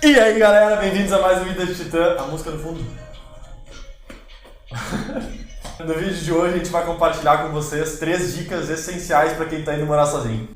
E aí galera, bem-vindos a mais um Vida de Titã. A música no fundo. No vídeo de hoje a gente vai compartilhar com vocês 3 dicas essenciais para quem está indo morar sozinho.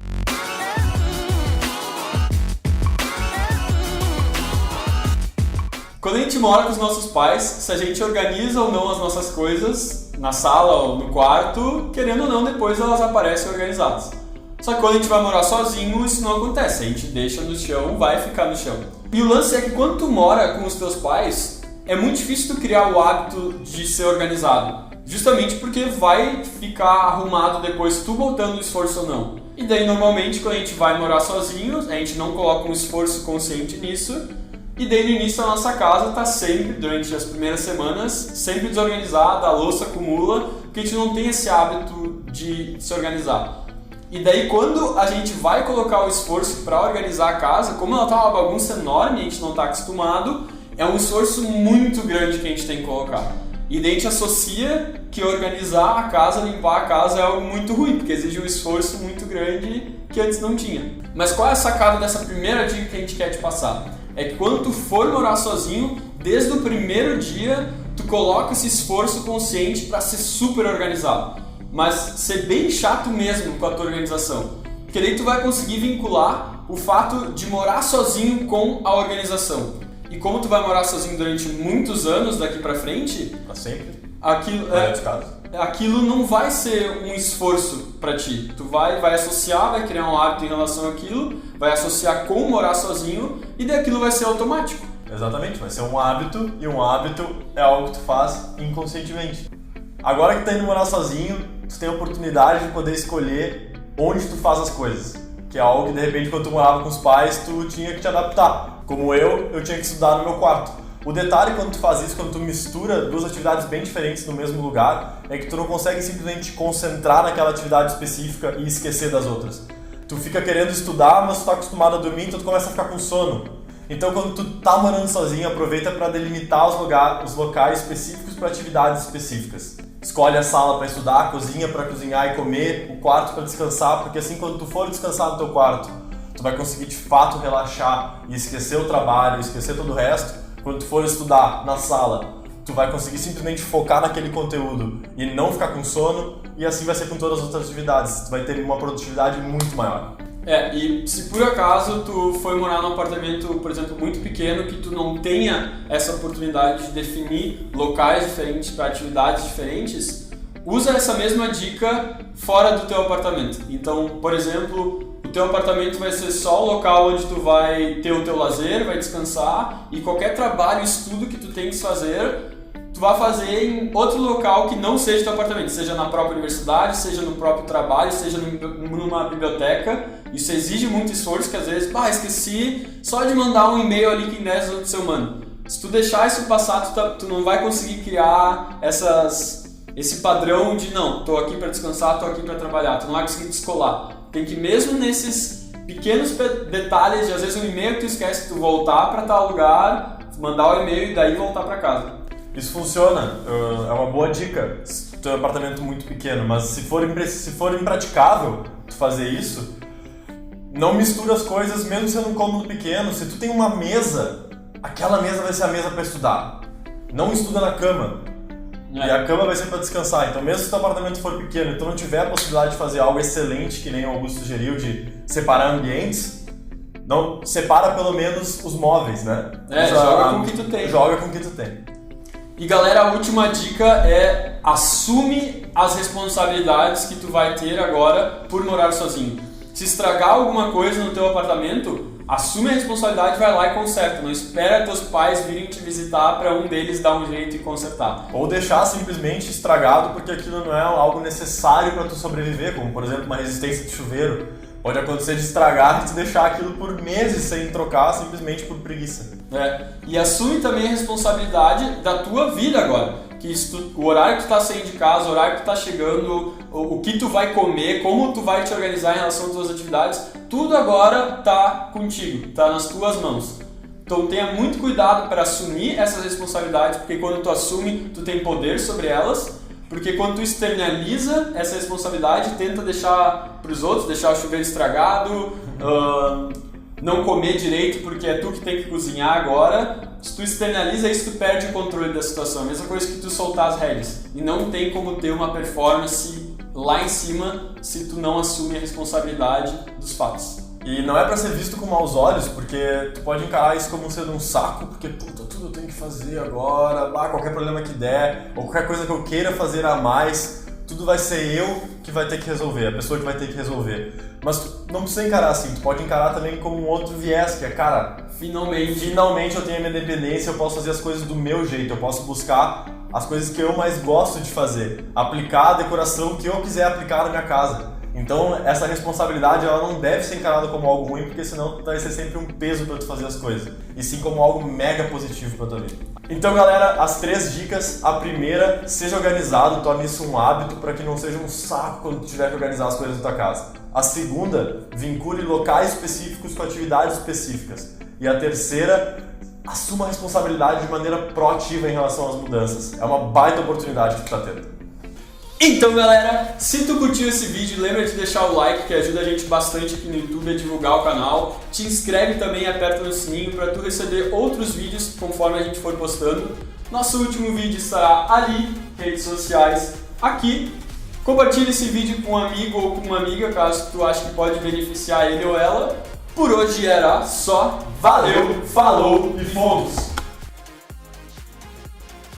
Quando a gente mora com os nossos pais, se a gente organiza ou não as nossas coisas na sala ou no quarto, querendo ou não, depois elas aparecem organizadas. Só que quando a gente vai morar sozinho, isso não acontece. A gente deixa no chão, vai ficar no chão. E o lance é que quando tu mora com os teus pais, é muito difícil tu criar o hábito de ser organizado. Justamente porque vai ficar arrumado depois tu botando esforço ou não. E daí normalmente quando a gente vai morar sozinho, a gente não coloca um esforço consciente nisso. E daí no início a nossa casa tá sempre, durante as primeiras semanas, sempre desorganizada, a louça acumula, porque a gente não tem esse hábito de se organizar. E daí quando a gente vai colocar o esforço para organizar a casa, como ela tá uma bagunça enorme e a gente não tá acostumado, é um esforço muito grande que a gente tem que colocar. E daí a gente associa que organizar a casa, limpar a casa é algo muito ruim, porque exige um esforço muito grande que antes não tinha. Mas qual é a sacada dessa primeira dica que a gente quer te passar? É que quando tu for morar sozinho, desde o primeiro dia, tu coloca esse esforço consciente para ser super organizado. Mas ser bem chato mesmo com a tua organização. Porque daí tu vai conseguir vincular o fato de morar sozinho com a organização. E como tu vai morar sozinho durante muitos anos daqui pra frente... Pra sempre? Aquilo não vai ser um esforço pra ti. Tu vai associar, vai criar um hábito em relação àquilo, vai associar com morar sozinho e daí aquilo vai ser automático. Exatamente, vai ser um hábito e um hábito é algo que tu faz inconscientemente. Agora que tu tá indo morar sozinho, tu tem a oportunidade de poder escolher onde tu faz as coisas. Que é algo que de repente quando tu morava com os pais, tu tinha que te adaptar. Como eu tinha que estudar no meu quarto. O detalhe quando tu faz isso, quando tu mistura 2 atividades bem diferentes no mesmo lugar, é que tu não consegue simplesmente te concentrar naquela atividade específica e esquecer das outras. Tu fica querendo estudar, mas tu tá acostumado a dormir, então tu começa a ficar com sono. Então quando tu tá morando sozinho, aproveita para delimitar os locais específicos para atividades específicas. Escolhe a sala para estudar, a cozinha para cozinhar e comer, o quarto para descansar, porque assim quando tu for descansar no teu quarto, tu vai conseguir de fato relaxar e esquecer o trabalho, esquecer todo o resto. Quando tu for estudar na sala, tu vai conseguir simplesmente focar naquele conteúdo e não ficar com sono, e assim vai ser com todas as outras atividades. Tu vai ter uma produtividade muito maior. E se por acaso tu foi morar num apartamento, por exemplo, muito pequeno, que tu não tenha essa oportunidade de definir locais diferentes para atividades diferentes, usa essa mesma dica fora do teu apartamento. Então, por exemplo, o teu apartamento vai ser só o local onde tu vai ter o teu lazer, vai descansar, e qualquer trabalho, estudo que tu tem que fazer, tu vai fazer em outro local que não seja teu apartamento, seja na própria universidade, seja no próprio trabalho, seja numa biblioteca. Isso exige muito esforço, que às vezes, esqueci só de mandar um e-mail ali que 10 minutos eu mando. Se tu deixar isso passar, tu não vai conseguir criar esse padrão de não, tô aqui para descansar, tô aqui para trabalhar, tu não vai conseguir descolar. Tem que mesmo nesses pequenos detalhes, de às vezes um e-mail que tu esquece, tu voltar para tal lugar, mandar o e-mail e daí voltar para casa. Isso funciona, é uma boa dica se tu tem um apartamento muito pequeno, mas se for impraticável tu fazer isso, não mistura as coisas mesmo sendo um cômodo pequeno. Se tu tem uma mesa, aquela mesa vai ser a mesa para estudar. Não estuda na cama. E a cama vai ser para descansar. Então mesmo se o teu apartamento for pequeno e tu não tiver a possibilidade de fazer algo excelente, que nem o Augusto sugeriu, de separar ambientes, não separa pelo menos os móveis, né? Joga com o que tu tem. Joga com o que tu tem. E galera, a última dica é assume as responsabilidades que tu vai ter agora por morar sozinho. Se estragar alguma coisa no teu apartamento, assume a responsabilidade, vai lá e conserta. Não espera teus pais virem te visitar para um deles dar um jeito e consertar. Ou deixar simplesmente estragado porque aquilo não é algo necessário para tu sobreviver, como por exemplo uma resistência de chuveiro. Pode acontecer de estragar e tu deixar aquilo por meses sem trocar, simplesmente por preguiça. E assume também a responsabilidade da tua vida agora. Que o horário que tu tá saindo de casa, o horário que tu tá chegando, o que tu vai comer, como tu vai te organizar em relação às tuas atividades, tudo agora tá contigo, tá nas tuas mãos. Então tenha muito cuidado para assumir essas responsabilidades, porque quando tu assume, tu tem poder sobre elas. Porque quando tu externaliza essa responsabilidade, tenta deixar para os outros, deixar o chuveiro estragado, não comer direito porque é tu que tem que cozinhar agora, se tu externaliza isso, tu perde o controle da situação. A mesma coisa que tu soltar as rédeas. E não tem como ter uma performance lá em cima se tu não assume a responsabilidade dos fatos. E não é pra ser visto com maus olhos, porque tu pode encarar isso como sendo um saco, porque puta, tudo eu tenho que fazer agora, qualquer problema que der, ou qualquer coisa que eu queira fazer a mais, tudo vai ser eu que vai ter que resolver, a pessoa que vai ter que resolver. Mas tu não precisa encarar assim, tu pode encarar também como um outro viés, que é, cara, finalmente eu tenho a minha independência, eu posso fazer as coisas do meu jeito, eu posso buscar as coisas que eu mais gosto de fazer, aplicar a decoração que eu quiser aplicar na minha casa. Então essa responsabilidade ela não deve ser encarada como algo ruim, porque senão vai ser sempre um peso para tu fazer as coisas, e sim como algo mega positivo para tua vida. Então galera, as 3 dicas. A primeira, seja organizado, torne isso um hábito para que não seja um saco quando tu tiver que organizar as coisas da tua casa. A segunda, vincule locais específicos com atividades específicas. E a terceira, assuma a responsabilidade de maneira proativa em relação às mudanças. É uma baita oportunidade que tu tá tendo. Então galera, se tu curtiu esse vídeo, lembra de deixar o like que ajuda a gente bastante aqui no YouTube a divulgar o canal. Te inscreve também e aperta no sininho para tu receber outros vídeos conforme a gente for postando. Nosso último vídeo estará ali, redes sociais, aqui. Compartilhe esse vídeo com um amigo ou com uma amiga, caso tu ache que pode beneficiar ele ou ela. Por hoje era só. Valeu, falou e fomos!